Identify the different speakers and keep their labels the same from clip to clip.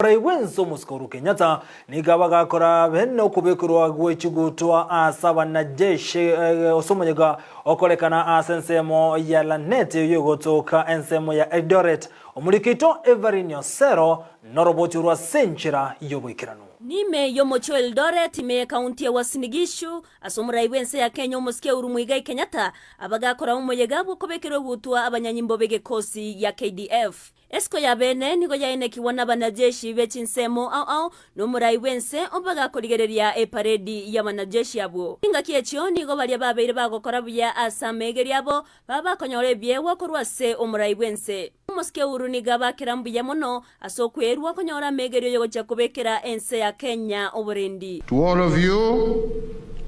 Speaker 1: Wenso muskuru Kenyatta nigaba gakora beno kubekurwa gwechigutwa asaba na jeshi osomonyega okolekana asensemo ya lanete yogotoka ensemo ya Eldoret omulikito Everino Sero noroboti rwa senchira yobwikirano
Speaker 2: Nime yomocho Eldoret me county ya Wasinigishu asomura wense ya Kenya omusike urumwiga Kenyatta abagakora umuyega bukobekero gutwa abanyanyimbo bege kosi ya KDF Esko ya bene nigo yaine kiwana banajeshi bechinsemo au no murai wense obaga koligereria paredi ya banajeshi abo inga kiechyo nigo bali babeire bagokora buya asamegeri abo baba konyore bye wakorwase omurai wense muske uruniga bakirambuye mono asokwerwa konyora megeri yo cyakubekera ense ya Kenya oburendi.
Speaker 3: To all of you,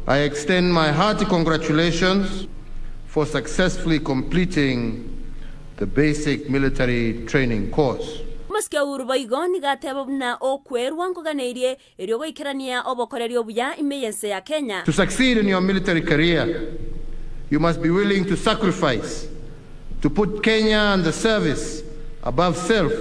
Speaker 3: I extend my hearty congratulations for successfully completing the basic military training course.
Speaker 2: Muske urubaigo gateba na okwerwa ngoganeirie eryogo ikirania obokorerio buya imeyense ya Kenya.
Speaker 3: To succeed in your military career, you must be willing to sacrifice, to put Kenya and the service above self,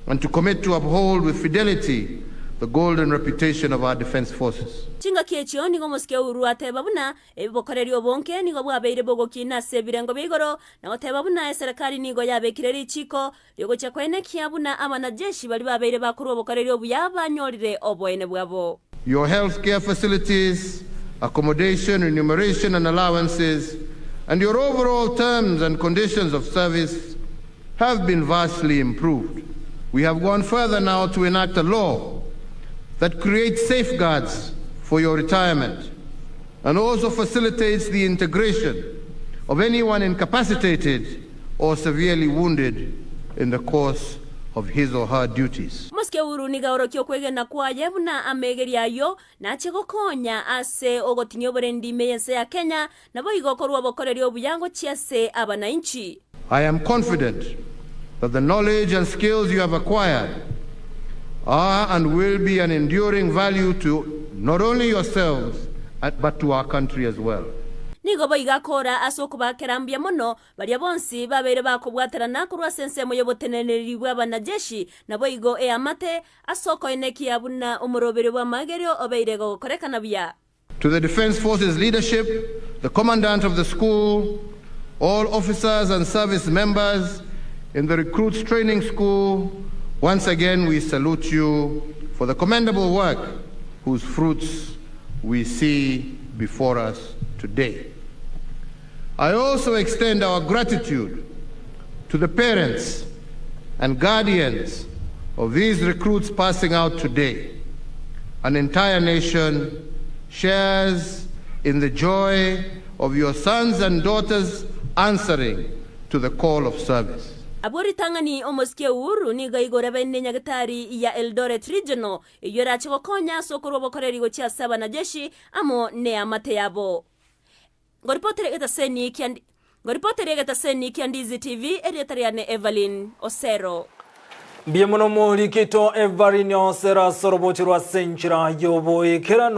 Speaker 3: and to commit to uphold with fidelity the golden reputation of our defense forces.
Speaker 2: Chinga kiechyo nigo muske uru ateba buna ebibokorerio bonke nigo bwabeire bogokina sebirengo bigoro na oteba buna serikali nigo yabekireri chiko yogo chakwene kiabuna abanajeshi bali babeire bakuru bokorerio buyaba nyorire oboene bwabo.
Speaker 3: Your healthcare facilities, accommodation, remuneration and allowances, and your overall terms and conditions of service have been vastly improved. We have gone further now to enact a law that creates safeguards for your retirement and also facilitates the integration of anyone incapacitated or severely wounded in the course of his or her duties.
Speaker 2: Muske uru niga orokyo kwegena kwaye buna amegeri ayo na chegokonya ase ogotinyo burendi meyense ya Kenya na boigokorwa bokorerio buyango chiase abanainchi.
Speaker 3: I am confident that the knowledge and skills you have acquired are and will be an enduring value to not only yourselves but to our country as well.
Speaker 2: Nigo boigakora asoko bakerambya mono bali bonsi babere bakobwaterana kurwa sensemo yoboteneneri bw'abanajeshi na boigo amate asoko eneki abuna umurobere wa magerio obeirego korekana bya.
Speaker 3: To the Defense Forces leadership, the commandant of the school, all officers and service members in the recruits training school, once again we salute you for the commendable work whose fruits we see before us today. I also extend our gratitude to the parents and guardians of these recruits passing out today. An entire nation shares in the joy of your sons and daughters answering to the call of service.
Speaker 2: Abori tangani omoske uru ni gaigora bene nyagatari ya Eldoret Regional yora chigokonya sokoro bokoreri go chia saba na jeshi amo ne amate yabo. Ngoripotere geta seni ki Ndizi TV editoriane Evelyn Osero.
Speaker 1: Biemono mulikito Everino Sero soroboti rwa senchira yobo ikirano